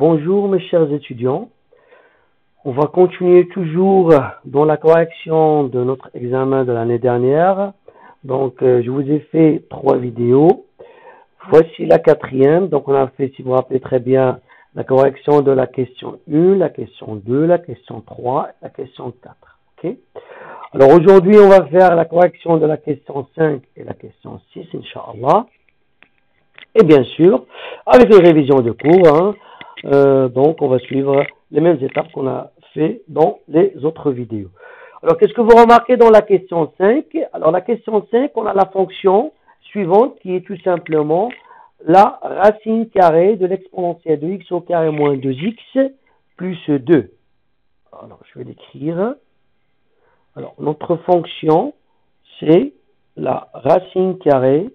Bonjour mes chers étudiants, on va continuer toujours dans la correction de notre examen de l'année dernière. Donc je vous ai fait 3 vidéos, voici la 4e. Donc on a fait, si vous vous rappelez très bien, la correction de la question 1, la question 2, la question 3, la question 4. Okay. Alors aujourd'hui on va faire la correction de la question 5 et la question 6, Inch'Allah. Et bien sûr, avec les révisions de cours, donc on va suivre les mêmes étapes qu'on a fait dans les autres vidéos. Alors qu'est-ce que vous remarquez dans la question 5? Alors la question 5, on a la fonction suivante qui est tout simplement la racine carrée de l'exponentielle de x au carré moins 2x plus 2. Alors je vais l'écrire. Alors notre fonction, c'est la racine carrée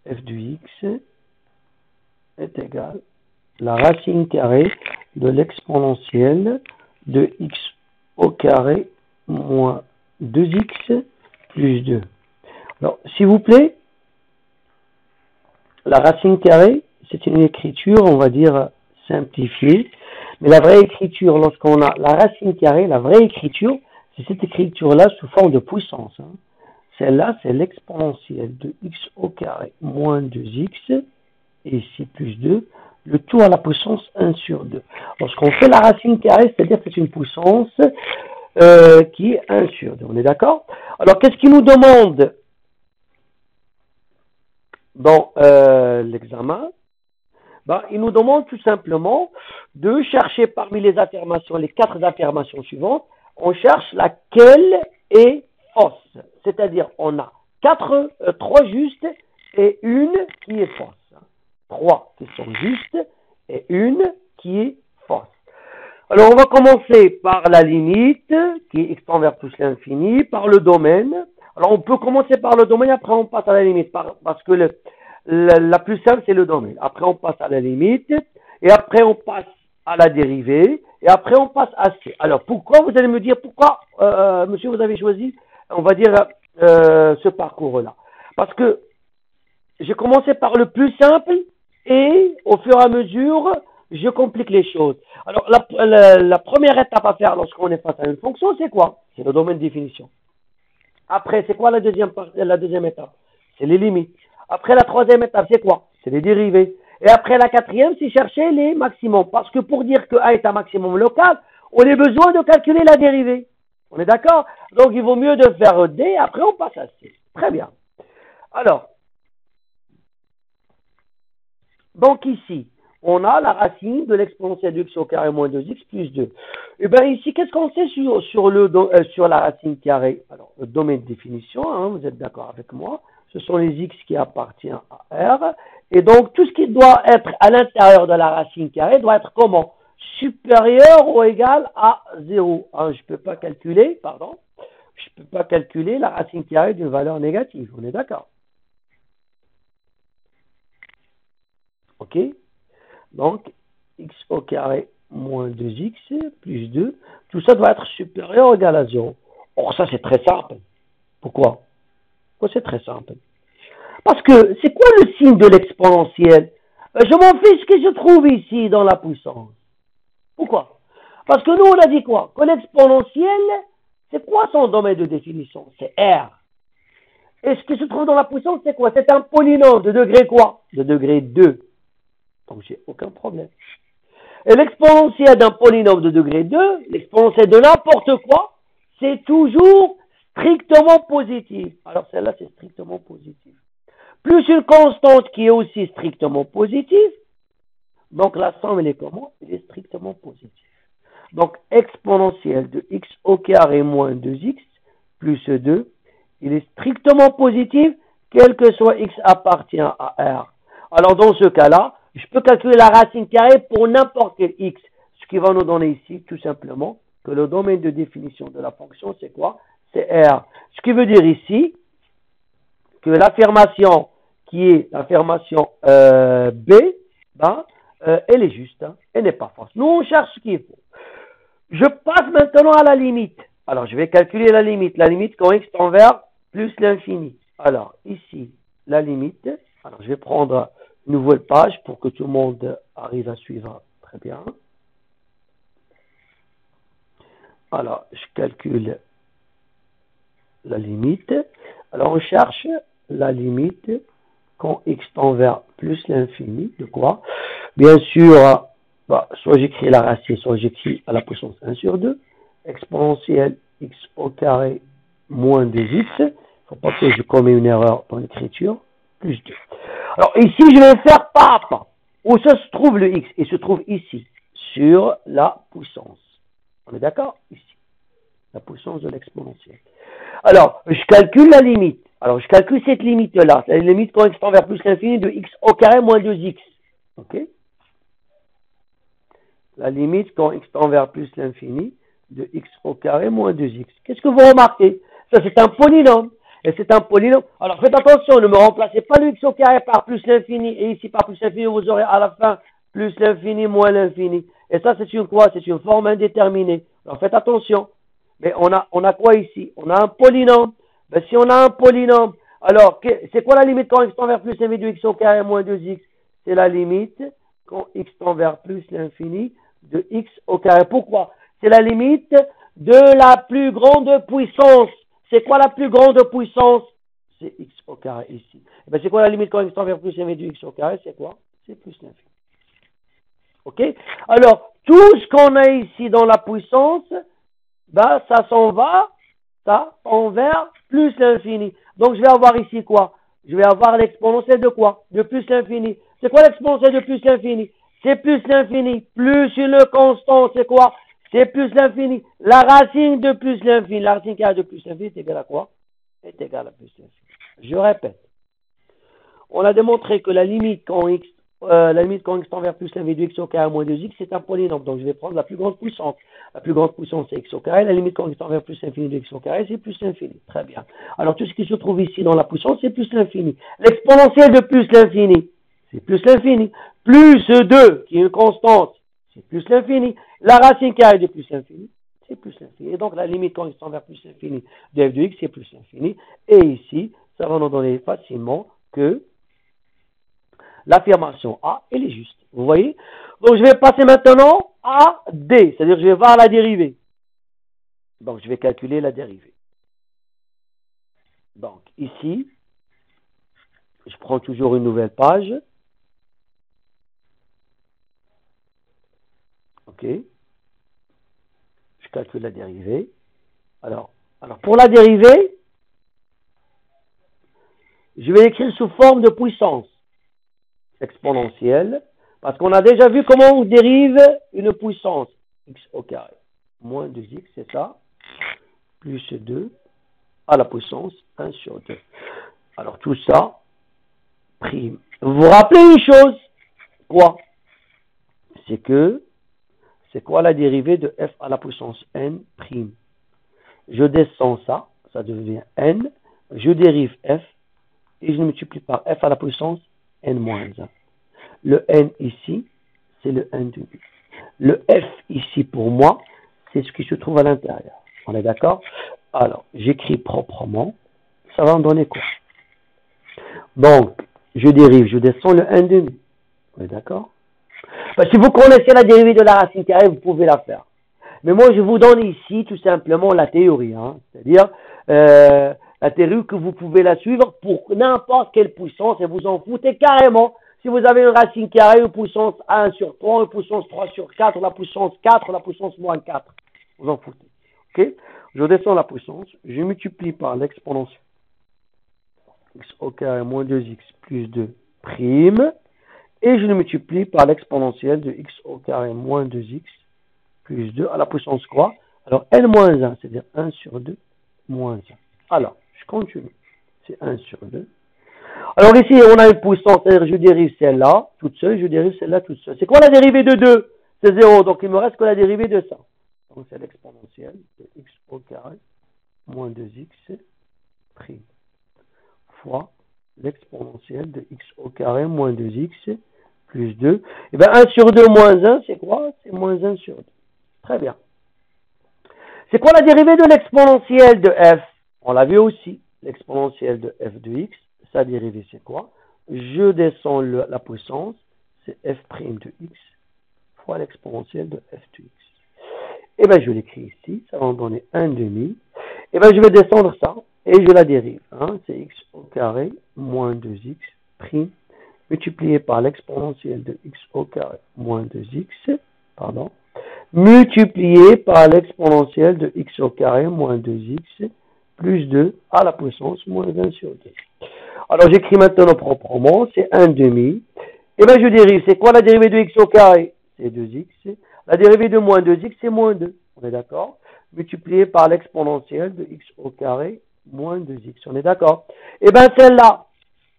f de x est égale la racine carrée de l'exponentielle de x au carré moins 2x plus 2. Alors, s'il vous plaît, la racine carrée, c'est une écriture, on va dire, simplifiée. Mais la vraie écriture, lorsqu'on a la racine carrée, la vraie écriture, c'est cette écriture-là sous forme de puissance. Celle-là, c'est l'exponentielle de x au carré moins 2x, et ici plus 2, le tout à la puissance 1 sur 2. Lorsqu'on fait la racine carrée, c'est-à-dire que c'est une puissance qui est 1 sur 2. On est d'accord? Alors, qu'est-ce qu'il nous demande dans l'examen? Il nous demande tout simplement de chercher parmi les affirmations, les 4 affirmations suivantes, on cherche laquelle est fausse. C'est-à-dire, on a 3 justes et une qui est fausse. 3 qui sont justes et une qui est fausse. Alors, on va commencer par la limite, qui est x tend vers plus l'infini, par le domaine. Alors, on peut commencer par le domaine, après on passe à la limite, parce que la plus simple, c'est le domaine. Après, on passe à la limite, et après, on passe à la dérivée, et après, on passe à C. Alors, pourquoi, vous allez me dire, pourquoi, monsieur, vous avez choisi, on va dire, ce parcours-là? Parce que j'ai commencé par le plus simple, et au fur et à mesure, je complique les choses. Alors, la première étape à faire lorsqu'on est face à une fonction, c'est quoi? C'est le domaine de définition. Après, c'est quoi la deuxième étape? C'est les limites. Après, la troisième étape, c'est quoi? C'est les dérivés. Et après, la quatrième, c'est chercher les maximums. Parce que pour dire que A est un maximum local, on a besoin de calculer la dérivée. On est d'accord? Donc, il vaut mieux de faire D, après on passe à C. Très bien. Alors, donc ici, on a la racine de l'exponentielle de x au carré moins 2x plus 2. Et bien ici, qu'est-ce qu'on sait sur la racine carrée? Alors, le domaine de définition, vous êtes d'accord avec moi, ce sont les x qui appartiennent à R. Et donc, tout ce qui doit être à l'intérieur de la racine carrée doit être comment? Supérieur ou égal à 0. Je ne peux pas calculer, la racine carrée d'une valeur négative. On est d'accord? Ok? Donc, x au carré moins 2x plus 2, tout ça doit être supérieur ou égal à 0. Or, ça, c'est très simple. Pourquoi? C'est très simple. Parce que, c'est quoi le signe de l'exponentielle? Je m'en fiche ce que je trouve ici dans la puissance. Pourquoi? Parce que nous, on a dit quoi? Que l'exponentielle, c'est quoi son domaine de définition? C'est R. Et ce qui se trouve dans la puissance, c'est quoi? C'est un polynôme de degré quoi? De degré 2. Donc, j'ai aucun problème. Et l'exponentielle d'un polynôme de degré 2, l'exponentielle de n'importe quoi, c'est toujours strictement positif. Alors, celle-là, c'est strictement positif. Plus une constante qui est aussi strictement positive, donc la somme, elle est comment? Elle est strictement positive. Donc, exponentielle de x au carré moins 2x plus 2, il est strictement positif, quel que soit x appartient à R. Alors, dans ce cas-là, je peux calculer la racine carrée pour n'importe quel x, ce qui va nous donner ici, tout simplement, que le domaine de définition de la fonction, c'est quoi? C'est R. Ce qui veut dire ici que l'affirmation qui est l'affirmation B, elle est juste, elle n'est pas fausse. Nous, on cherche ce qu'il faut. Je passe maintenant à la limite. Alors, je vais calculer la limite. La limite quand x tend vers plus l'infini. Alors, ici, la limite. Alors, je vais prendre une nouvelle page pour que tout le monde arrive à suivre très bien. Alors, je calcule la limite. Alors, on cherche la limite quand x tend vers plus l'infini. De quoi? Bien sûr, soit j'écris la racine, soit j'écris à la puissance 1 sur 2. Exponentielle x au carré moins 2x. Il ne faut pas que je commets une erreur dans l'écriture. Plus 2. Alors, ici, je vais faire pas à pas. Où ça se trouve le x? Il se trouve ici, sur la puissance. On est d'accord? Ici. La puissance de l'exponentielle. Alors, je calcule la limite. Alors, je calcule cette limite-là. C'est la limite quand x tend vers plus l'infini de x au carré moins 2x. OK? La limite quand x tend vers plus l'infini de x au carré moins 2x. Qu'est-ce que vous remarquez? Ça, c'est un polynôme. Et c'est un polynôme. Alors, faites attention, ne me remplacez pas le x au carré par plus l'infini. Et ici, par plus l'infini, vous aurez à la fin plus l'infini moins l'infini. Et ça, c'est une quoi? C'est une forme indéterminée. Alors, faites attention. Mais on a quoi ici? On a un polynôme. Ben, si on a un polynôme, alors, c'est quoi la limite quand x tend vers plus l'infini de x au carré moins 2x? C'est la limite quand x tend vers plus l'infini de x au carré. Pourquoi? C'est la limite de la plus grande puissance. C'est quoi la plus grande puissance? C'est x au carré ici. Et ben, c'est quoi la limite quand x tend vers plus l'infini de x au carré? C'est quoi? C'est plus l'infini. Ok? Alors, tout ce qu'on a ici dans la puissance, ben, ça s'en va, ça, envers plus l'infini. Donc, je vais avoir ici quoi? Je vais avoir l'exponentielle de quoi? De plus l'infini. C'est quoi l'exponentielle de plus l'infini? C'est plus l'infini, plus une constante, c'est quoi? C'est plus l'infini. La racine de plus l'infini, la racine carrée de plus l'infini est égale à quoi? Est égale à plus l'infini. Je répète. On a démontré que la limite quand x tend vers plus l'infini de x au carré à moins 2x, c'est un polynôme. Donc, je vais prendre la plus grande puissance. La plus grande puissance, c'est x au carré. La limite quand x tend vers plus l'infini de x au carré, c'est plus l'infini. Très bien. Alors, tout ce qui se trouve ici dans la puissance, c'est plus l'infini. L'exponentielle de plus l'infini, c'est plus l'infini. Plus 2, qui est une constante, c'est plus l'infini. La racine carrée de plus l'infini, c'est plus l'infini. Et donc, la limite quand x tend vers plus l'infini de f de x, c'est plus l'infini. Et ici, ça va nous donner facilement que l'affirmation A, elle est juste. Vous voyez? Donc, je vais passer maintenant à D, c'est-à-dire que je vais voir la dérivée. Donc, je vais calculer la dérivée. Donc, ici, je prends toujours une nouvelle page. OK. Je calcule la dérivée. Alors pour la dérivée, je vais écrire sous forme de puissance exponentielle, parce qu'on a déjà vu comment on dérive une puissance. X au carré moins 2x, c'est ça, plus 2 à la puissance 1 sur 2. Alors tout ça, prime. Vous vous rappelez une chose? Quoi? C'est quoi la dérivée de f à la puissance n prime? Je descends ça devient n, je dérive f, et je le multiplie par f à la puissance n-1. Le n ici, c'est le n de x. Le f ici, pour moi, c'est ce qui se trouve à l'intérieur. On est d'accord? Alors, j'écris proprement, ça va me donner quoi? Donc, je dérive, je descends le n de x. On est d'accord? Si vous connaissez la dérivée de la racine carrée, vous pouvez la faire. Mais moi, je vous donne ici tout simplement la théorie, c'est-à-dire la théorie que vous pouvez la suivre pour n'importe quelle puissance et vous en foutez carrément. Si vous avez une racine carrée, une puissance 1 sur 3, une puissance 3 sur 4, la puissance 4, la puissance moins 4, vous en foutez. Ok? Je descends la puissance, je multiplie par l'exponentielle x au carré moins 2x plus 2 prime, et je le multiplie par l'exponentielle de x au carré moins 2x plus 2 à la puissance quoi? Alors, n-1, c'est-à-dire 1 sur 2 moins 1. Alors, je continue. C'est 1 sur 2. Alors ici, on a une puissance, c'est-à-dire je dérive celle-là toute seule, je dérive celle-là toute seule. C'est quoi la dérivée de 2? C'est 0, donc il me reste que la dérivée de ça. Donc c'est l'exponentielle de x au carré moins 2x prime fois l'exponentielle de x au carré moins 2x plus 2. Et bien 1 sur 2 moins 1, c'est quoi? C'est moins 1 sur 2. Très bien. C'est quoi la dérivée de l'exponentielle de f? On l'a vu aussi. L'exponentielle de f de x, sa dérivée c'est quoi? je descends la puissance, c'est f' de x fois l'exponentielle de f de x. Et bien, je l'écris ici, ça va me donner 1 demi. Et bien, je vais descendre ça, et je la dérive. Hein, c'est x au carré moins 2x prime multiplié par l'exponentielle de x au carré moins 2x, pardon, multiplié par l'exponentielle de x au carré moins 2x plus 2 à la puissance moins 1 sur 2. Alors, j'écris maintenant proprement, c'est 1 demi. Et bien, je dérive. C'est quoi la dérivée de x au carré? C'est 2x. La dérivée de moins 2x, c'est moins 2. On est d'accord? Multiplié par l'exponentielle de x au carré moins 2x. On est d'accord? Et bien, celle-là,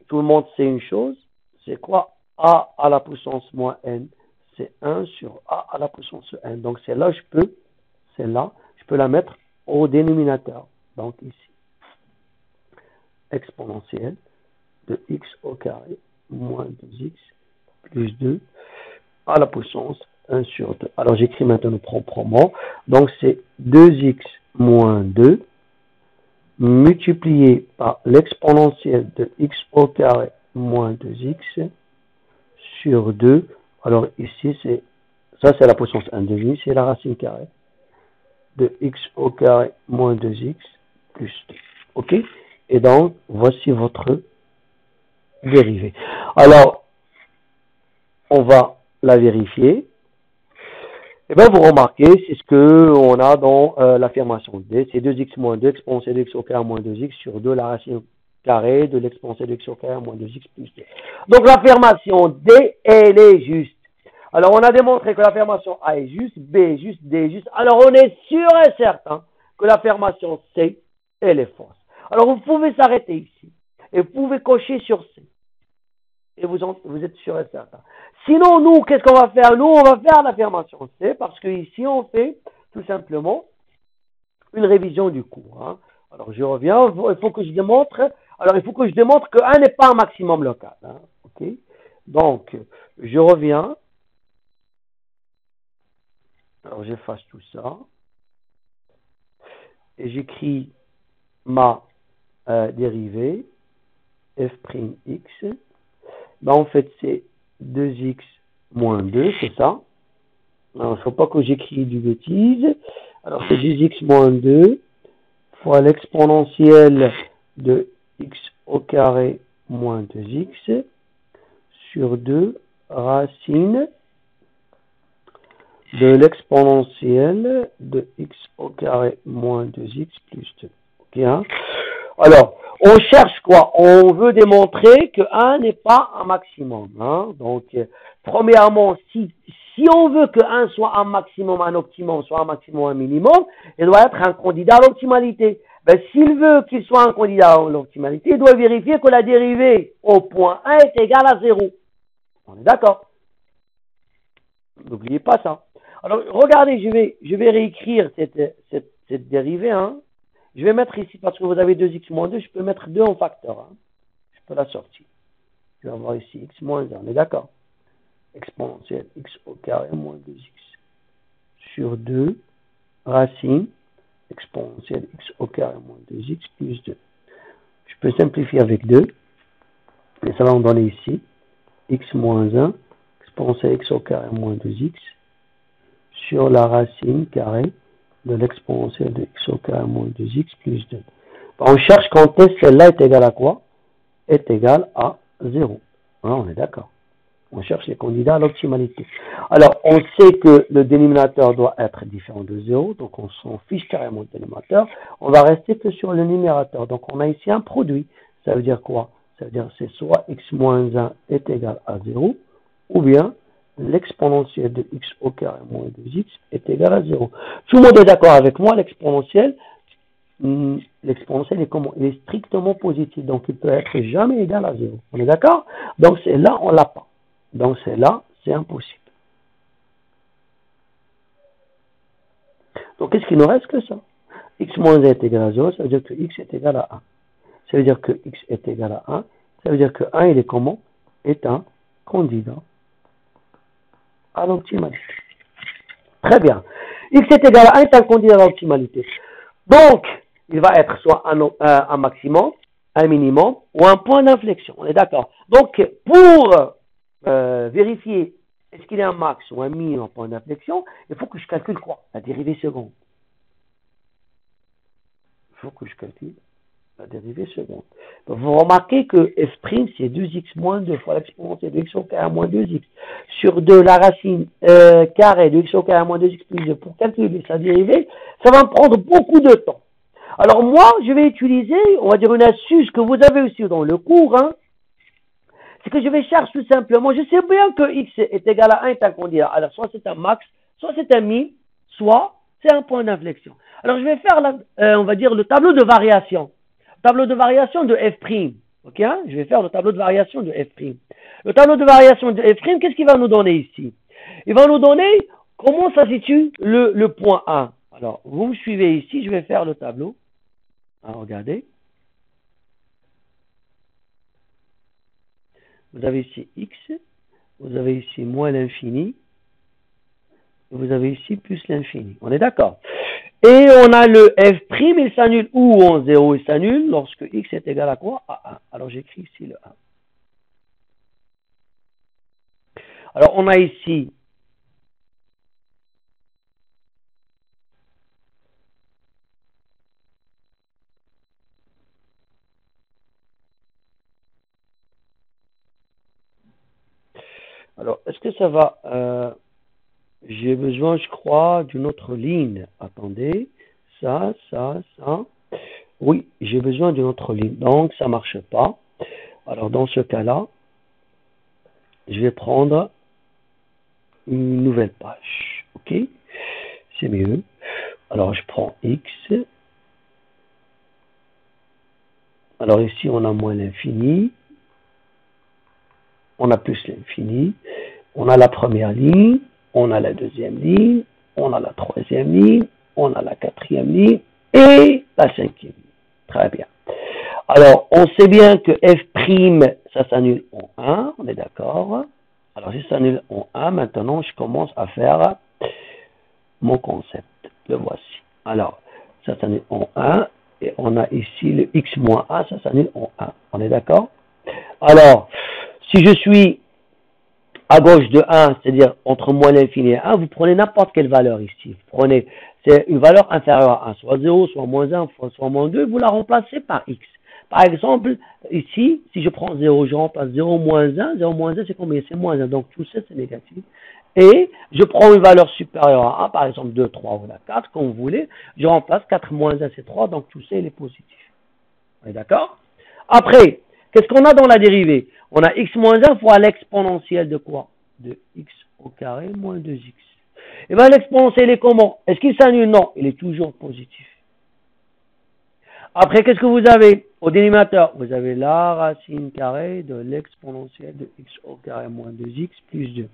tout le monde sait une chose. C'est quoi? A à la puissance moins n. C'est 1 sur a à la puissance n. Donc, celle-là, je peux la mettre au dénominateur. Donc, ici. Exponentielle de x au carré moins 2x plus 2 à la puissance 1 sur 2. Alors j'écris maintenant proprement. Donc c'est 2x moins 2 multiplié par l'exponentielle de x au carré moins 2x sur 2. Alors ici ça c'est la puissance 1 demi, c'est la racine carrée de x au carré moins 2x plus 2. Ok? Et donc voici votre dérivée. Alors, on va la vérifier. Et bien, vous remarquez, c'est ce qu'on a dans l'affirmation D. C'est 2x moins 2 exponentielle de x au carré moins 2x sur 2 la racine carrée de l'exponentielle de x au carré moins 2x plus 2. Donc, l'affirmation D, elle est juste. Alors, on a démontré que l'affirmation A est juste, B est juste, D est juste. Alors, on est sûr et certain que l'affirmation C, elle est fausse. Alors, vous pouvez s'arrêter ici. Et vous pouvez cocher sur C. Et vous êtes sûr et certain. Sinon, nous, qu'est-ce qu'on va faire? Nous, on va faire l'affirmation C, parce que ici, on fait tout simplement une révision du cours. Hein. Alors, je reviens, il faut que je démontre que 1 n'est pas un maximum local. Hein. Okay? Donc, je reviens. Alors, j'efface tout ça. Et j'écris ma dérivée, f'x. Ben, en fait, c'est 2x moins 2, c'est ça. Alors, il ne faut pas que j'écris du bêtise. Alors, c'est 2x moins 2 fois l'exponentielle de x au carré moins 2x sur 2 racine de l'exponentielle de x au carré moins 2x plus 2. Ok, hein? Alors, on cherche quoi? On veut démontrer que 1 n'est pas un maximum. Hein? Donc, premièrement, si on veut que 1 soit un maximum, un optimum, soit un maximum, un minimum, il doit être un candidat à l'optimalité. Ben, s'il veut qu'il soit un candidat à l'optimalité, il doit vérifier que la dérivée au point 1 est égale à 0. On est d'accord? N'oubliez pas ça. Alors, regardez, je vais réécrire cette dérivée. Hein? Je vais mettre ici, parce que vous avez 2x moins 2, je peux mettre 2 en facteur. Hein. Je peux la sortir. Je vais avoir ici x moins 1, on est d'accord? Exponentielle x au carré moins 2x sur 2 racine exponentielle x au carré moins 2x plus 2. Je peux simplifier avec 2, et ça va me donner ici x moins 1 exponentielle x au carré moins 2x sur la racine carrée de l'exponentielle de x au carré moins 2x plus 2. On cherche quand est-ce que celle-là est égale à quoi? Est égale à 0. Hein, on est d'accord. On cherche les candidats à l'optimalité. Alors, on sait que le dénominateur doit être différent de 0, donc on s'en fiche carrément du dénominateur. On va rester que sur le numérateur. Donc, on a ici un produit. Ça veut dire quoi? Ça veut dire que c'est soit x moins 1 est égal à 0, ou bien l'exponentielle de x au carré moins 2x est égal à 0. Tout le monde est d'accord avec moi, l'exponentielle est comment? Il est strictement positif, donc il peut être jamais égal à 0. On est d'accord? Donc c'est là, on l'a pas. Donc c'est là, c'est impossible. Donc qu'est-ce qu'il nous reste que ça? X moins 1 est égal à 0, ça veut dire que x est égal à 1. Ça veut dire que x est égal à 1. Ça veut dire que 1, il est comment? Est un candidat à l'optimalité. Très bien. X est égal à 1 est un candidat à l'optimalité. Donc, il va être soit un maximum, un minimum ou un point d'inflexion. On est d'accord. Donc, pour vérifier est-ce qu'il y a un max ou un minimum en point d'inflexion, il faut que je calcule quoi? La dérivée seconde. Il faut que je calcule la dérivée seconde. Donc, vous remarquez que f' c'est 2x moins 2 fois l'exponentielle de x au carré moins 2x sur 2 la racine carrée de x au carré moins 2x plus 2 pour calculer sa dérivée, ça va me prendre beaucoup de temps. Alors moi, je vais utiliser, on va dire une astuce que vous avez aussi dans le cours, hein, c'est que je vais chercher tout simplement, je sais bien que x est égal à 1 tant qu'on dit, alors soit c'est un max, soit c'est un min, soit c'est un point d'inflexion. Alors je vais faire, on va dire, le tableau de variation. Tableau de variation de f'. Ok, hein? Je vais faire le tableau de variation de f'. Le tableau de variation de f', qu'est-ce qu'il va nous donner ici? Il va nous donner comment ça situe le point 1. Alors, vous me suivez ici, je vais faire le tableau. Alors, regardez. Vous avez ici x, vous avez ici moins l'infini, vous avez ici plus l'infini. On est d'accord? Et on a le f', il s'annule où en 0 il s'annule lorsque x est égal à quoi? À 1. Alors j'écris ici le 1. Alors on a ici alors est-ce que ça va j'ai besoin je crois d'une autre ligne. Attendez, ça. Oui, j'ai besoin d'une autre ligne. Donc ça marche pas. Alors dans ce cas-là, je vais prendre une nouvelle page. Ok? C'est mieux. Alors je prends x. Alors ici on a moins l'infini. On a plus l'infini. On a la première ligne. On a la deuxième ligne. On a la troisième ligne. On a la quatrième ligne. Et la cinquième ligne. Très bien. Alors on sait bien que f', ça s'annule en 1. On est d'accord? Alors si ça s'annule en 1, maintenant je commence à faire mon concept. Le voici. Alors, ça s'annule en 1. Et on a ici le x moins 1, ça s'annule en 1. On est d'accord? Alors, si je suis à gauche de 1, c'est-à-dire entre moins l'infini et 1, vous prenez n'importe quelle valeur ici. Vous prenez, c'est une valeur inférieure à 1, soit 0, soit moins 1, soit moins 2, vous la remplacez par x. Par exemple, ici, si je prends 0, je remplace 0 moins 1, 0 moins 1 c'est combien? C'est moins 1, donc tout ça c'est négatif. Et je prends une valeur supérieure à 1, par exemple 2, 3 ou 4, comme vous voulez, je remplace 4 moins 1 c'est 3, donc tout ça il est positif. On est d'accord? Après, qu'est-ce qu'on a dans la dérivée? On a x moins 1 fois l'exponentielle de quoi? De x au carré moins 2x. Et bien l'exponentielle est comment? Est-ce qu'il s'annule? Non, il est toujours positif. Après, qu'est-ce que vous avez? Au dénominateur, vous avez la racine carrée de l'exponentielle de x au carré moins 2x plus 2.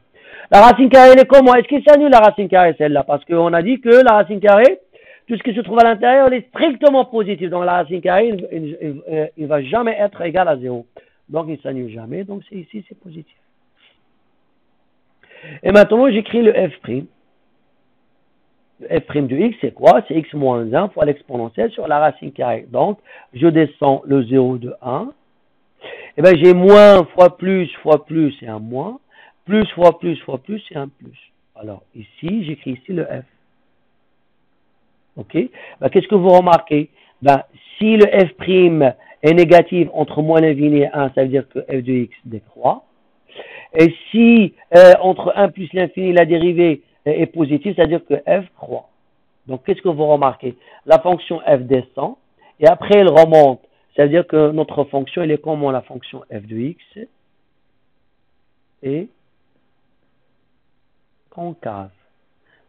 La racine carrée, elle est comment? Est-ce qu'il s'annule la racine carrée, celle-là? Parce qu'on a dit que la racine carrée, tout ce qui se trouve à l'intérieur, elle est strictement positif. Donc la racine carrée, il ne va jamais être égal à 0. Donc il ne s'annule jamais. Donc c'est ici, c'est positif. Et maintenant, j'écris le f'. Le f' de x, c'est quoi? C'est x moins 1 fois l'exponentielle sur la racine carrée. Donc, je descends le 0 de 1. Et bien, j'ai moins fois plus, c'est un moins. Plus fois plus, c'est un plus. Alors, ici, j'écris ici le f. Ok? Ben, qu'est-ce que vous remarquez? Ben, si le f' est négatif entre moins l'infini et 1, ça veut dire que f de x décroît. Et si entre 1 plus l'infini, la dérivée est positive, ça veut dire que f croît. Donc, qu'est-ce que vous remarquez? La fonction f descend et après elle remonte. Ça veut dire que notre fonction, elle est comment la fonction f de x est concave.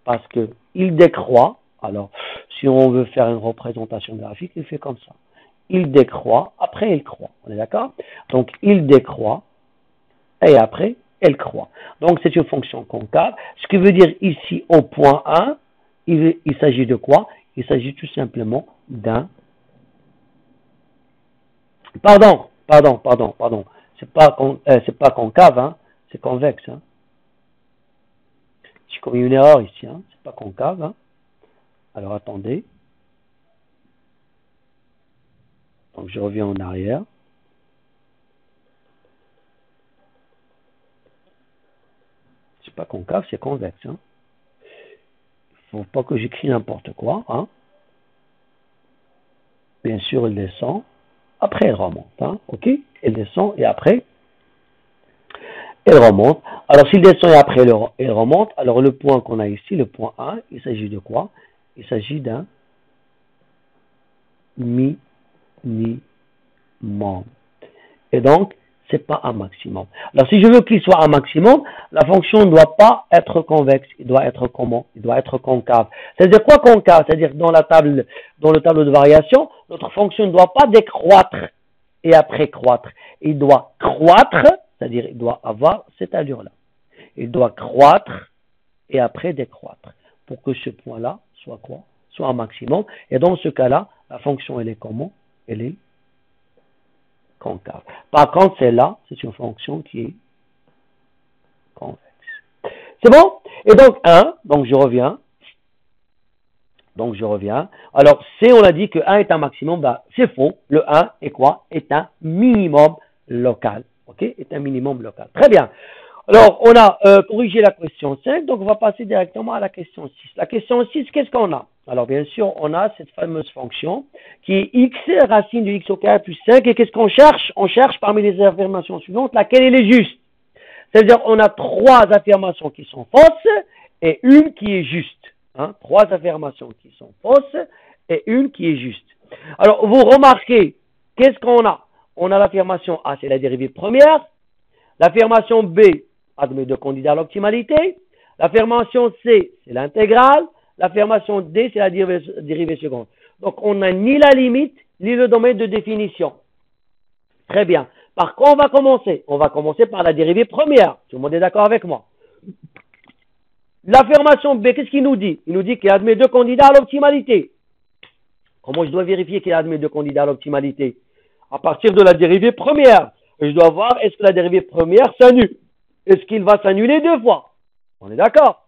Parce qu'il décroît. Alors, si on veut faire une représentation graphique, il fait comme ça. Il décroît, après il croît. On est d'accord? Donc, il décroît et après, elle croît. Donc, c'est une fonction concave. Ce qui veut dire ici, au point 1, il s'agit de quoi? Il s'agit tout simplement d'un... Pardon. C'est pas concave, hein. C'est convexe. Hein. J'ai commis une erreur ici. Hein. C'est pas concave. Hein. Alors, attendez. Donc, je reviens en arrière. C'est pas concave, c'est convexe. Hein. Faut pas que j'écris n'importe quoi. Hein. Bien sûr, elle descend. Après, elle remonte. Hein. OK? Elle descend et après, elle remonte. Alors, s'il descend et après, elle remonte, alors le point qu'on a ici, le point 1, il s'agit de quoi? Il s'agit d'un minimum. Et donc, c'est pas un maximum. Alors, si je veux qu'il soit un maximum, la fonction ne doit pas être convexe. Il doit être comment? Il doit être concave. C'est-à-dire quoi concave? C'est-à-dire dans le tableau de variation, notre fonction ne doit pas décroître et après croître. Il doit croître, c'est-à-dire il doit avoir cette allure-là. Il doit croître et après décroître pour que ce point-là soit quoi? Soit un maximum. Et dans ce cas-là, la fonction, elle est comment? Elle est concave. Par contre, celle-là, c'est une fonction qui est convexe. C'est bon? Et donc, 1, donc je reviens. Alors, C, on a dit que 1 est un maximum, ben, c'est faux. Le 1 est quoi? Est un minimum local. OK? Est un minimum local. Très bien. Alors, on a corrigé la question 5, donc on va passer directement à la question 6. La question 6, qu'est-ce qu'on a? Alors, bien sûr, on a cette fameuse fonction qui est x, racine de x au carré plus 5. Et qu'est-ce qu'on cherche? On cherche parmi les affirmations suivantes laquelle elle est juste. C'est-à-dire, on a 3 affirmations qui sont fausses et une qui est juste. Hein? 3 affirmations qui sont fausses et une qui est juste. Alors, vous remarquez, qu'est-ce qu'on a? On a l'affirmation A, c'est la dérivée première. L'affirmation B admet 2 candidats à l'optimalité. L'affirmation C, c'est l'intégrale. L'affirmation D, c'est la dérivée seconde. Donc, on n'a ni la limite, ni le domaine de définition. Très bien. Par quoi on va commencer? On va commencer par la dérivée première. Tout le monde est d'accord avec moi? L'affirmation B, qu'est-ce qu'il nous dit? Il nous dit qu'il admet 2 candidats à l'optimalité. Comment je dois vérifier qu'il admet 2 candidats à l'optimalité? À partir de la dérivée première. Je dois voir, est-ce que la dérivée première s'annule? Est-ce qu'il va s'annuler 2 fois? On est d'accord?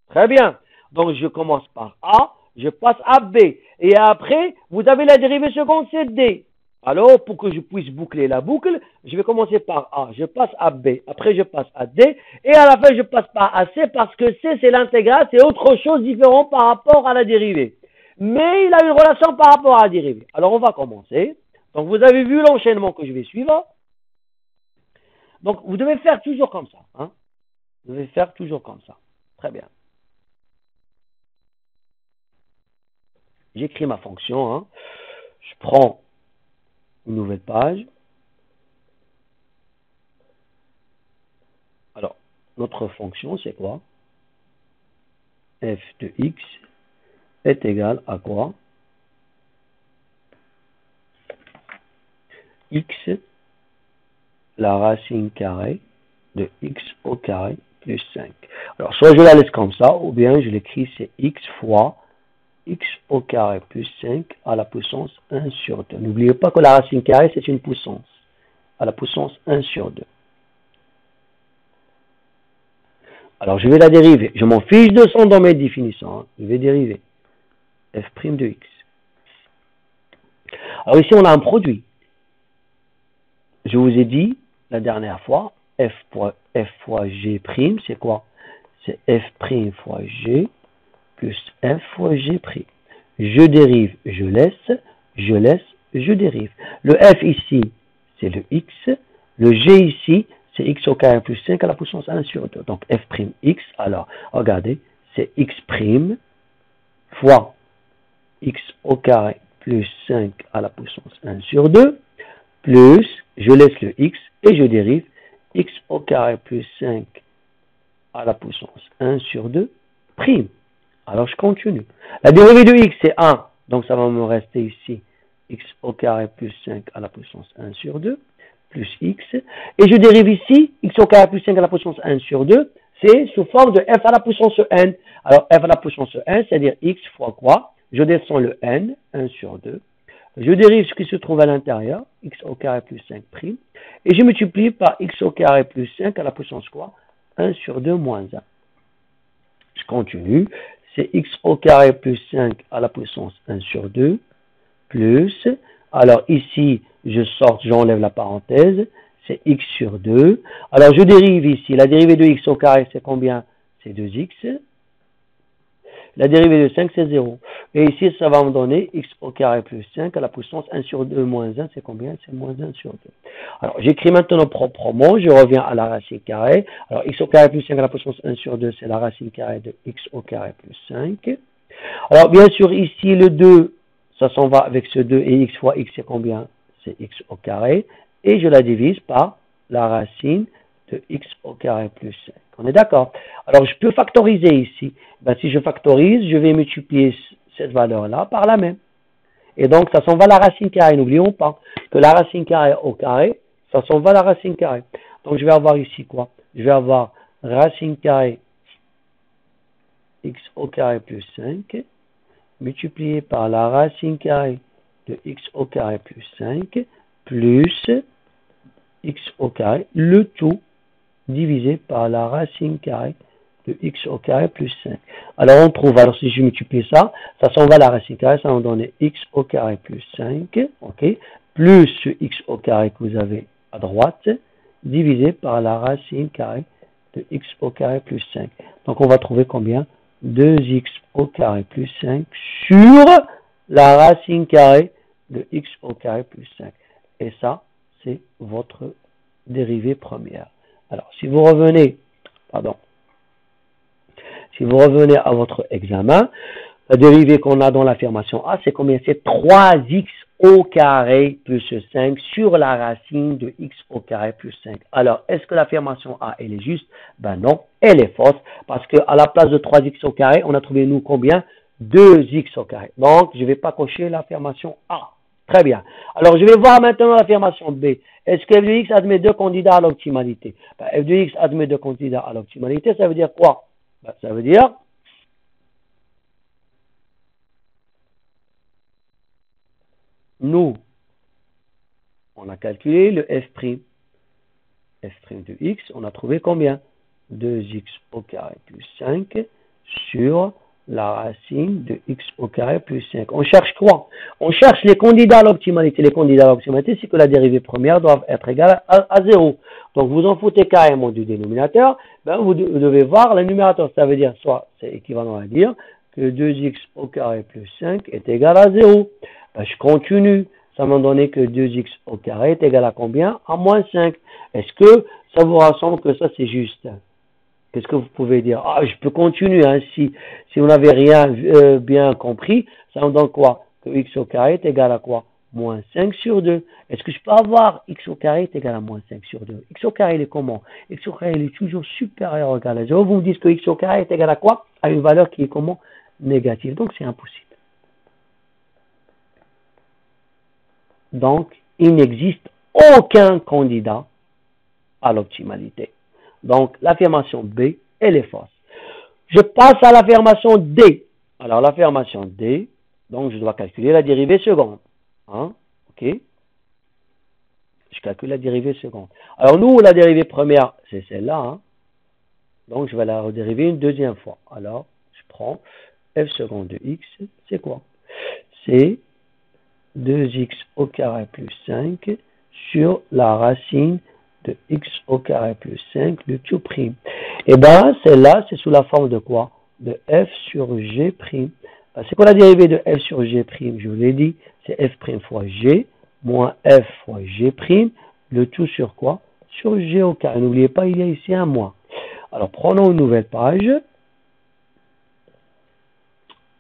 Très bien. Donc, je commence par A, je passe à B. Et après, vous avez la dérivée seconde, c'est D. Alors, pour que je puisse boucler la boucle, je vais commencer par A, je passe à B, après je passe à D, et à la fin, je passe par à C, parce que C, c'est l'intégrale, c'est autre chose différent par rapport à la dérivée. Mais il a une relation par rapport à la dérivée. Alors, on va commencer. Donc, vous avez vu l'enchaînement que je vais suivre. Donc, vous devez faire toujours comme ça. Hein? Vous devez faire toujours comme ça. Très bien. J'écris ma fonction. Hein. Je prends une nouvelle page. Alors, notre fonction, c'est quoi? F de x est égal à quoi? X, la racine carrée de x au carré plus 5. Alors, soit je la laisse comme ça, ou bien je l'écris, c'est x fois x au carré plus 5 à la puissance 1 sur 2. N'oubliez pas que la racine carrée, c'est une puissance, à la puissance 1 sur 2. Alors, je vais la dériver. Je m'en fiche de son dans mes définitions. Hein. Je vais dériver f' de x. Alors, ici, on a un produit. Je vous ai dit la dernière fois, f fois g', c'est quoi? C'est f' fois g plus f fois g'. Je dérive, je laisse, je dérive. Le f ici, c'est le x. Le g ici, c'est x au carré plus 5 à la puissance 1 sur 2. Donc f'(x), alors, regardez, c'est x' fois x au carré plus 5 à la puissance 1 sur 2, plus, je laisse le x et je dérive x au carré plus 5 à la puissance 1 sur 2, prime. Alors je continue. La dérivée de x c'est 1, donc ça va me rester ici x au carré plus 5 à la puissance 1 sur 2, plus x. Et je dérive ici x au carré plus 5 à la puissance 1 sur 2, c'est sous forme de f à la puissance n. Alors f à la puissance n, c'est-à-dire x fois quoi? Je descends le n, 1 sur 2. Je dérive ce qui se trouve à l'intérieur, x au carré plus 5 prime, et je multiplie par x au carré plus 5 à la puissance quoi? 1 sur 2 moins 1. Je continue, c'est x au carré plus 5 à la puissance 1 sur 2, plus, Alors ici, je sors, j'enlève la parenthèse, c'est x sur 2. Alors je dérive ici, la dérivée de x au carré, c'est combien? C'est 2x. La dérivée de 5, c'est 0. Et ici, ça va me donner x au carré plus 5 à la puissance 1 sur 2 moins 1, c'est combien? C'est moins 1 sur 2. Alors, j'écris maintenant proprement, je reviens à la racine carrée. Alors, x au carré plus 5 à la puissance 1 sur 2, c'est la racine carrée de x au carré plus 5. Alors, bien sûr, ici, le 2, ça s'en va avec ce 2, et x fois x, c'est combien? C'est x au carré. Et je la divise par la racine de x au carré plus 5. On est d'accord? Alors, je peux factoriser ici. Ben, si je factorise, je vais multiplier cette valeur-là par la même. Et donc, ça s'en va la racine carrée. N'oublions pas que la racine carrée au carré, ça s'en va la racine carrée. Donc, je vais avoir ici quoi? Je vais avoir racine carrée x au carré plus 5 multiplié par la racine carrée de x au carré plus 5 plus x au carré, le tout divisé par la racine carrée de x au carré plus 5. Alors on trouve, alors si je multiplie ça, ça s'en va la racine carrée, ça va me donner x au carré plus 5, ok, plus x au carré que vous avez à droite, divisé par la racine carrée de x au carré plus 5. Donc on va trouver combien? 2x au carré plus 5 sur la racine carrée de x au carré plus 5. Et ça, c'est votre dérivée première. Alors, si vous revenez à votre examen, la dérivée qu'on a dans l'affirmation A, c'est combien? C'est 3x au carré plus 5 sur la racine de x au carré plus 5. Alors, est-ce que l'affirmation A, elle est juste? Ben non, elle est fausse, parce qu'à la place de 3x au carré, on a trouvé, nous, combien? 2x au carré. Donc, je ne vais pas cocher l'affirmation A. Très bien. Alors, je vais voir maintenant l'affirmation B. Est-ce que f de x admet deux candidats à l'optimalité? Ben, f de x admet deux candidats à l'optimalité, ça veut dire quoi? Ben, ça veut dire, nous, on a calculé le f'. F' de x, on a trouvé combien? 2x au carré plus 5 sur la racine de x au carré plus 5. On cherche quoi? On cherche les candidats à l'optimalité. Les candidats à l'optimalité, c'est que la dérivée première doit être égale à 0. Donc, vous en foutez carrément du dénominateur. Ben, vous devez voir le numérateur. Ça veut dire, soit c'est équivalent à dire que 2x au carré plus 5 est égal à 0. Ben, je continue. Ça m'a donné que 2x au carré est égal à combien? À moins 5. Est-ce que ça vous rassemble que ça c'est juste? Qu'est-ce que vous pouvez dire? Ah, je peux continuer, hein, si vous n'avez rien bien compris, ça me donne quoi? Que x au carré est égal à quoi? Moins 5 sur 2. Est-ce que je peux avoir x au carré est égal à moins 5 sur 2? X au carré, il est comment? X au carré, il est toujours supérieur ou égal à 0. Vous me dites que x au carré est égal à quoi? À une valeur qui est comment? Négative. Donc, c'est impossible. Donc, il n'existe aucun candidat à l'optimalité. Donc, l'affirmation B, elle est fausse. Je passe à l'affirmation D. Alors, l'affirmation D, donc je dois calculer la dérivée seconde. Hein? OK? Je calcule la dérivée seconde. Alors, nous, la dérivée première, c'est celle-là. Hein? Donc, je vais la redériver une deuxième fois. Alors, je prends f seconde de x, c'est quoi? C'est 2x au carré plus 5 sur la racine de x au carré plus 5, le tout prime. Et bien, celle-là, c'est sous la forme de quoi? De f sur g prime. C'est quoi la dérivée de f sur g prime? Je vous l'ai dit, c'est f prime fois g, moins f fois g prime, le tout sur quoi? Sur g au carré. N'oubliez pas, il y a ici un moins. Alors, prenons une nouvelle page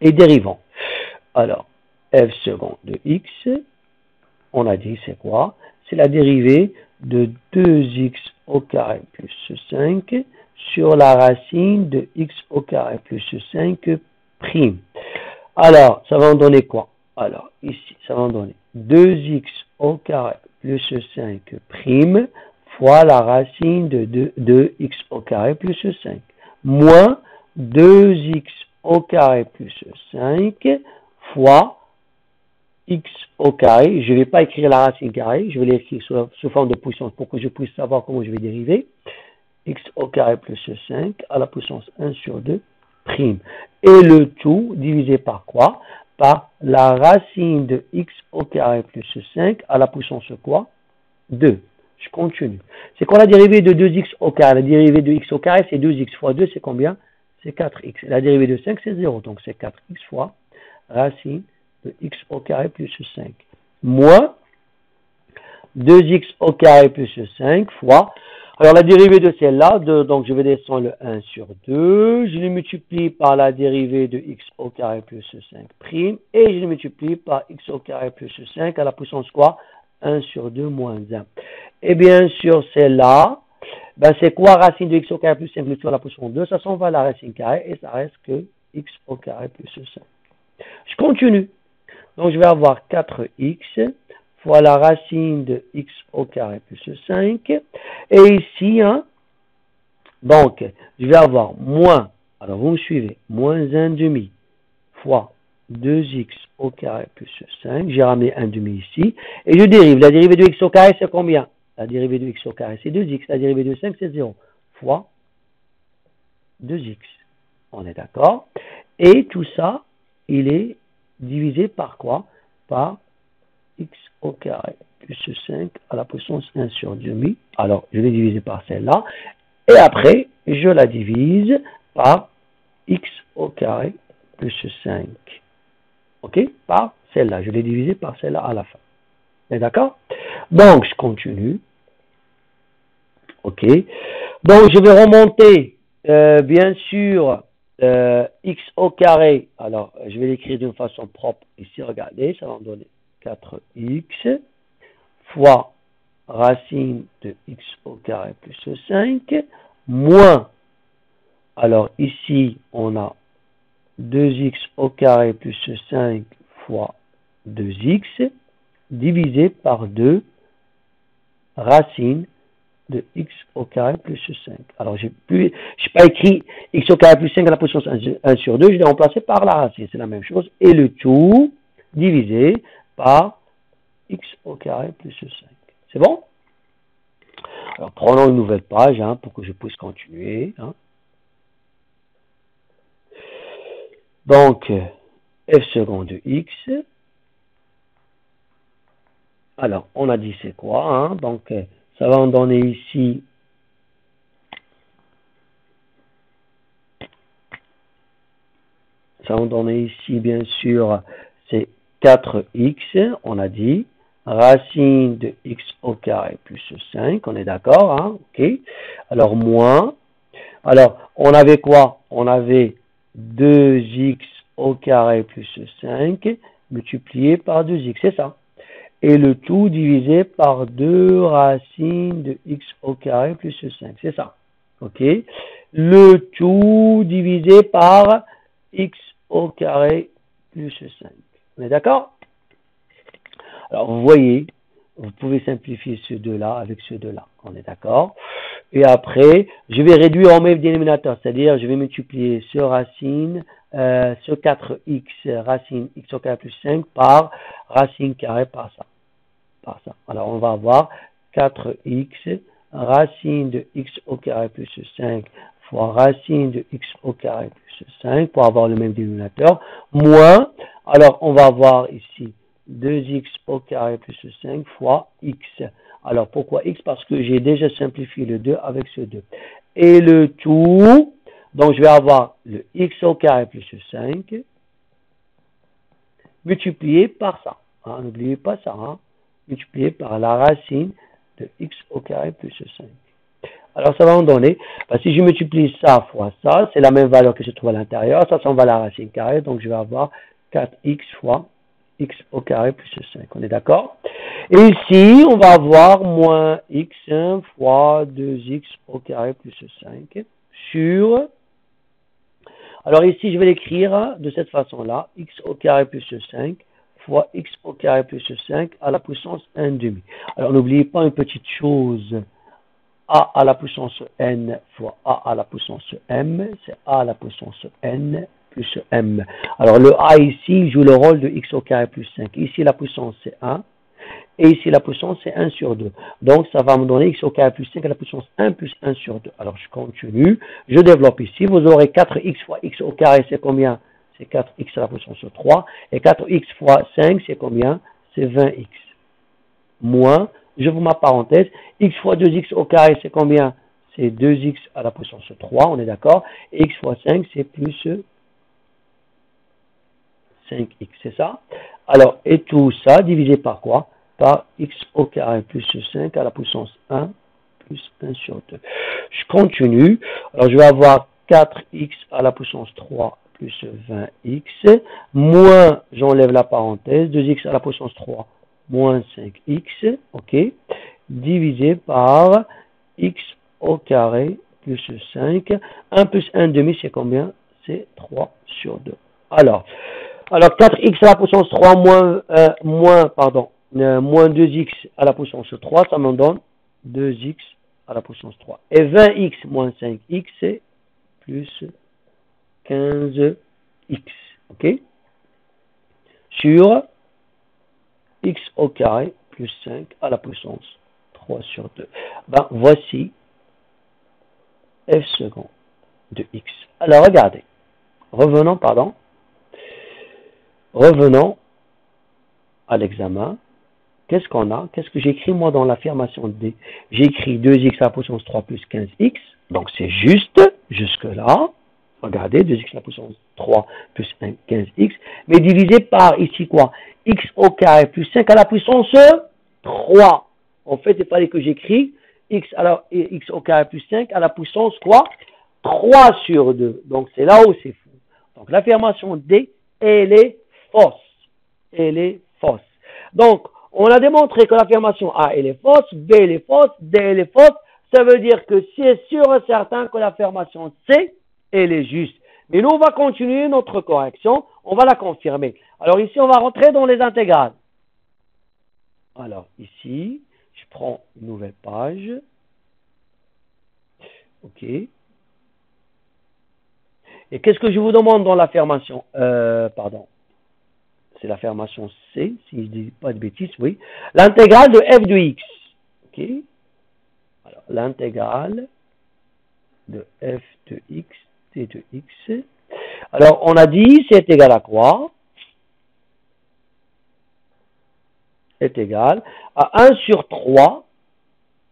et dérivons. Alors, f seconde de x, on a dit c'est quoi? C'est la dérivée de 2x au carré plus 5 sur la racine de x au carré plus 5 prime. Alors, ça va en donner quoi? Alors, ici, ça va en donner 2x au carré plus 5 prime fois la racine de 2x au carré plus 5 moins 2x au carré plus 5 fois x au carré, je ne vais pas écrire la racine carrée, je vais l'écrire sous forme de puissance pour que je puisse savoir comment je vais dériver. X au carré plus 5 à la puissance 1 sur 2 prime. Et le tout divisé par quoi? Par la racine de x au carré plus 5 à la puissance quoi? 2. Je continue. C'est quoi la dérivée de 2x au carré? La dérivée de x au carré, c'est 2x fois 2, c'est combien? C'est 4x. La dérivée de 5, c'est 0. Donc, c'est 4x fois racine de x au carré plus 5. Moins 2x au carré plus 5 fois. Alors, la dérivée de celle-là, donc je vais descendre le 1 sur 2. Je le multiplie par la dérivée de x au carré plus 5 prime. Et je le multiplie par x au carré plus 5 à la puissance quoi? 1 sur 2 moins 1. Et bien sûr, celle-là, ben c'est quoi racine de x au carré plus 5 multiplié à la puissance 2? Ça s'en va à la racine carrée et ça reste que x au carré plus 5. Je continue. Donc, je vais avoir 4x fois la racine de x au carré plus 5. Et ici, hein, donc, je vais avoir moins, alors vous me suivez, moins 1 demi fois 2x au carré plus 5. J'ai ramené 1 demi ici. Et je dérive. La dérivée de x au carré, c'est combien? La dérivée de x au carré, c'est 2x. La dérivée de 5, c'est 0. Fois 2x. On est d'accord? Et tout ça, il est divisé par quoi? Par x au carré plus 5 à la puissance 1 sur demi. Alors, je vais diviser par celle-là. Et après, je la divise par x au carré plus 5. OK? Par celle-là. Je l'ai divisé par celle-là à la fin. D'accord? Donc, je continue. OK? Donc, je vais remonter, bien sûr, x au carré. Alors, je vais l'écrire d'une façon propre ici. Regardez, ça va me donner 4x fois racine de x au carré plus 5 moins, alors ici, on a 2x au carré plus 5 fois 2x divisé par 2 racine de x au carré plus 5. Alors, je n'ai pas écrit x au carré plus 5 à la puissance 1 sur 2, je l'ai remplacé par la racine, c'est la même chose. Et le tout divisé par x au carré plus 5. C'est bon? Alors, prenons une nouvelle page hein, pour que je puisse continuer. Hein. Donc, f second de x. Alors, on a dit c'est quoi hein? Donc, ça va en donner ici bien sûr, c'est 4x, on a dit, racine de x au carré plus 5, on est d'accord, hein, ok. Alors, moins, alors, on avait quoi? On avait 2x au carré plus 5 multiplié par 2x, c'est ça. Et le tout divisé par 2 racines de x au carré plus 5, c'est ça. Ok. Le tout divisé par x au carré plus 5. On est d'accord? Alors, vous voyez, vous pouvez simplifier ce 2-là avec ce 2-là. On est d'accord? Et après, je vais réduire en même dénominateur, c'est-à-dire je vais multiplier ce racine, ce 4x racine x au carré plus 5 par racine carrée par ça. Alors, on va avoir 4x racine de x au carré plus 5 fois racine de x au carré plus 5 pour avoir le même dénominateur, moins, alors on va avoir ici 2x au carré plus 5 fois x. Alors pourquoi x? Parce que j'ai déjà simplifié le 2 avec ce 2. Et le tout, donc je vais avoir le x au carré plus 5 multiplié par ça. Hein, n'oubliez pas ça. Hein, multiplié par la racine de x au carré plus 5. Alors, ça va en donner, si je multiplie ça fois ça, c'est la même valeur que se trouve à l'intérieur, ça s'en va à la racine carrée, donc je vais avoir 4x fois x au carré plus 5. On est d'accord? Et ici, on va avoir moins x fois 2x au carré plus 5 sur... Alors ici, je vais l'écrire de cette façon-là, x au carré plus 5 fois x au carré plus 5 à la puissance 1 demi. Alors, n'oubliez pas une petite chose. A à la puissance n fois a à la puissance m, c'est a à la puissance n plus m. Alors le a ici joue le rôle de x au carré plus 5. Ici la puissance c'est 1 et ici la puissance c'est 1 sur 2. Donc ça va me donner x au carré plus 5 à la puissance 1 plus 1 sur 2. Alors je continue, je développe ici, vous aurez 4x fois x au carré, c'est combien? c'est 4x à la puissance 3. Et 4x fois 5, c'est combien? C'est 20x. Moins, je vous ma parenthèse, x fois 2x au carré, c'est combien? C'est 2x à la puissance 3, on est d'accord. Et x fois 5, c'est plus 5x, c'est ça? Alors, et tout ça divisé par quoi? Par x au carré plus 5 à la puissance 1 plus 1 sur 2. Je continue. Alors, je vais avoir 4x à la puissance 3 plus 20x, moins, j'enlève la parenthèse, 2x à la puissance 3 moins 5x, ok, divisé par x au carré plus 5. 1 plus 1 demi, c'est combien? C'est 3 sur 2. Alors 4x à la puissance 3 moins 2x à la puissance 3, ça me donne 2x à la puissance 3. Et 20x moins 5x, c'est plus 15x, ok? Sur x au carré plus 5 à la puissance 3 sur 2. Ben, voici f second de x. Alors, regardez. Revenons à l'examen. Qu'est-ce qu'on a? Qu'est-ce que j'écris moi dans l'affirmation D? J'ai écrit 2x à la puissance 3 plus 15x. Donc, c'est juste jusque-là. Regardez, 2x à la puissance 3 plus 15x. Mais divisé par ici quoi? X au carré plus 5 à la puissance 3. En fait, il fallait que j'écris x au carré plus 5 à la puissance quoi? 3 sur 2. Donc, c'est là où c'est fou. Donc, l'affirmation D, elle est fausse. Elle est fausse. Donc, on a démontré que l'affirmation A, elle est fausse, B, elle est fausse, D, elle est fausse. Ça veut dire que c'est sûr et certain que l'affirmation C, elle est juste. Mais nous, on va continuer notre correction. On va la confirmer. Alors, ici, on va rentrer dans les intégrales. Alors, ici, je prends une nouvelle page. OK. Et qu'est-ce que je vous demande dans l'affirmation? C'est l'affirmation C, si je ne dis pas de bêtises, oui. L'intégrale de f de x. OK. Alors, l'intégrale de f de x, t de x. Alors, on a dit, c'est égal à quoi? Est égal à 1 sur 3,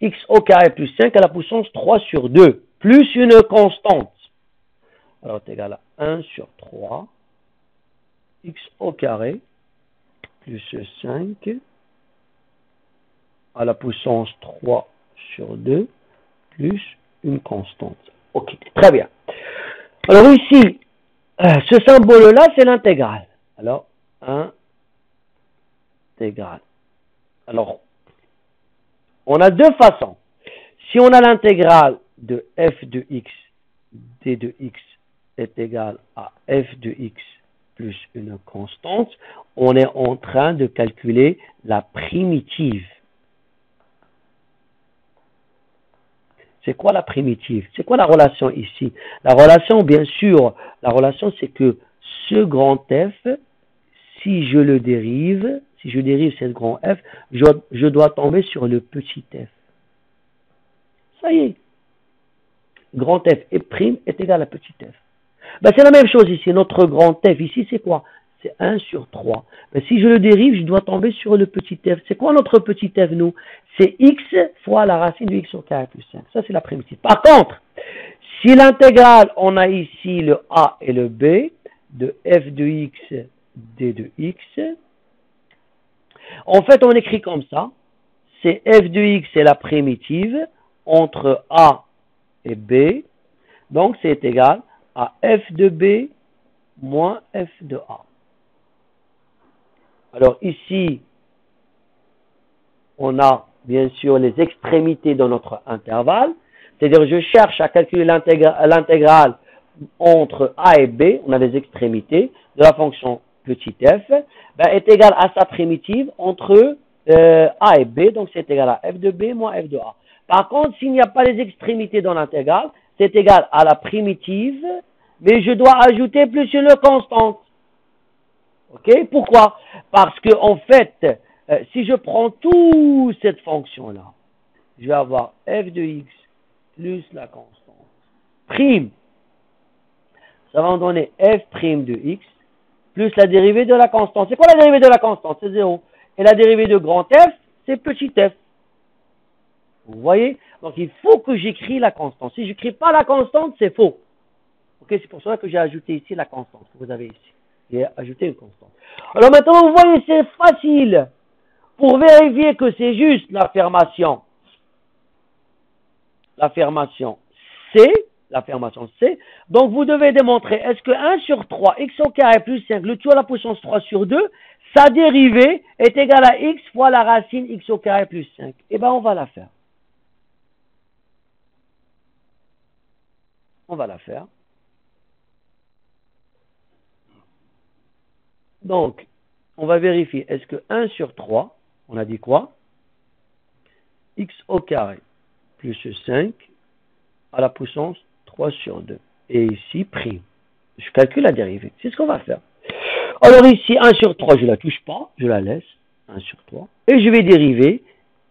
x au carré plus 5 à la puissance 3 sur 2, plus une constante. Alors, c'est égal à 1 sur 3, x au carré plus 5 à la puissance 3 sur 2, plus une constante. Ok, très bien. Alors ici, ce symbole-là, c'est l'intégrale. Alors, intégrale. Alors, on a deux façons. Si on a l'intégrale de f de x, d de x est égal à f de x plus une constante, on est en train de calculer la primitive. C'est quoi la primitive? C'est quoi la relation ici? La relation, bien sûr, la relation c'est que ce grand f, si je dérive ce grand f, je dois tomber sur le petit f. Ça y est. Grand f et prime est égal à petit f. Ben, c'est la même chose ici. Notre grand f ici, c'est quoi? C'est 1 sur 3. Ben, si je le dérive, je dois tomber sur le petit f. C'est quoi notre petit f, nous? C'est x fois la racine de x au carré plus 5. Ça, c'est la primitive. Par contre, si l'intégrale, on a ici le a et le b de f de x, d de x, en fait, on écrit comme ça. C'est f de x, c'est la primitive entre a et b. Donc, c'est égal à f de b moins f de a. Alors ici, on a bien sûr les extrémités de notre intervalle. C'est-à-dire, je cherche à calculer l'intégrale entre a et b. On a les extrémités de la fonction petit f. Ben, est égal à sa primitive entre a et b. Donc, c'est égal à f de b moins f de a. Par contre, s'il n'y a pas les extrémités dans l'intégrale, c'est égal à la primitive, mais je dois ajouter plus une constante. Ok? Pourquoi? Parce que en fait, si je prends toute cette fonction-là, je vais avoir f de x plus la constante prime. Ça va me donner f prime de x plus la dérivée de la constante. C'est quoi la dérivée de la constante? C'est 0. Et la dérivée de grand F, c'est petit f. Vous voyez? Donc, il faut que j'écris la constante. Si je n'écris pas la constante, c'est faux. Ok, c'est pour cela que j'ai ajouté ici la constante que vous avez ici. J'ai ajouté une constante. Alors maintenant, vous voyez, c'est facile. Pour vérifier que c'est juste l'affirmation C, donc vous devez démontrer, est-ce que 1 sur 3, x au carré plus 5, le tout à la puissance 3 sur 2, sa dérivée est égale à x fois la racine x au carré plus 5. Eh bien, on va la faire. Donc, on va vérifier, est-ce que 1 sur 3, on a dit quoi? X au carré plus 5 à la puissance 3 sur 2. Et ici, prime. Je calcule la dérivée. C'est ce qu'on va faire. Alors ici, 1 sur 3, je ne la touche pas, je la laisse. 1 sur 3. Et je vais dériver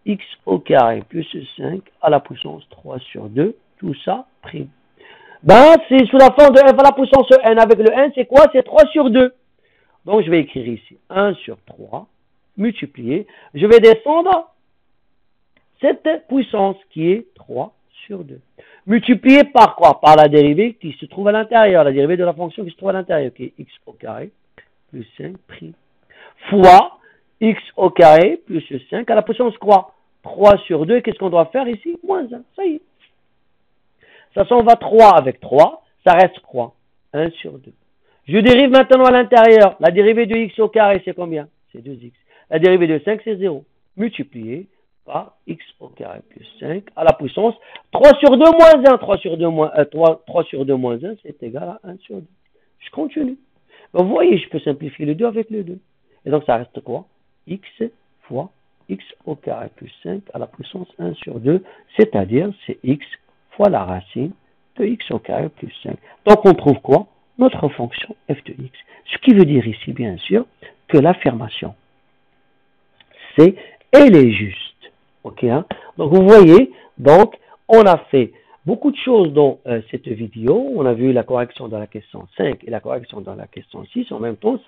x au carré plus 5 à la puissance 3 sur 2. Tout ça, prime. Ben, c'est sous la forme de f à la puissance n. Avec le n, c'est quoi? C'est 3 sur 2. Donc, je vais écrire ici 1 sur 3, multiplié. Je vais descendre cette puissance qui est 3 sur 2. Multiplié par quoi? Par la dérivée qui se trouve à l'intérieur, la dérivée de la fonction qui se trouve à l'intérieur, qui est x au carré plus 5 prime. Fois x au carré plus 5 à la puissance quoi? 3 sur 2, qu'est-ce qu'on doit faire ici? Moins 1, ça y est. Ça s'en va 3 avec 3, ça reste quoi? 1 sur 2. Je dérive maintenant à l'intérieur. La dérivée de x au carré, c'est combien? C'est 2x. La dérivée de 5, c'est 0. Multiplié par x au carré plus 5 à la puissance 3 sur 2 moins 1. 3 sur 2 moins 1, c'est égal à 1 sur 2. Je continue. Donc, vous voyez, je peux simplifier le 2 avec le 2. Et donc, ça reste quoi? X fois x au carré plus 5 à la puissance 1 sur 2, c'est-à-dire c'est x fois la racine de x au carré plus 5. Donc, on trouve quoi? Notre fonction f de x. Ce qui veut dire ici, bien sûr, que l'affirmation C, elle est juste. Ok, hein? Donc, vous voyez, donc, on a fait beaucoup de choses dans cette vidéo. On a vu la correction dans la question 5 et la correction dans la question 6. En même temps,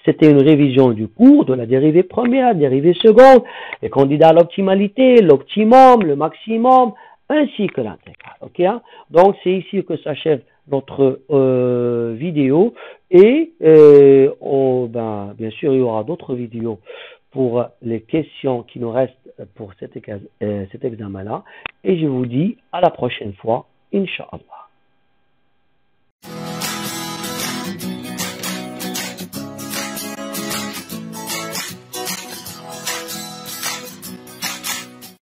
c'était une révision du cours de la dérivée première, dérivée seconde, les candidats à l'optimalité, l'optimum, le maximum, ainsi que l'intégrale. Ok, hein? Donc, c'est ici que s'achève notre vidéo et bien sûr, il y aura d'autres vidéos pour les questions qui nous restent pour cet examen-là. Et je vous dis à la prochaine fois, Inch'Allah.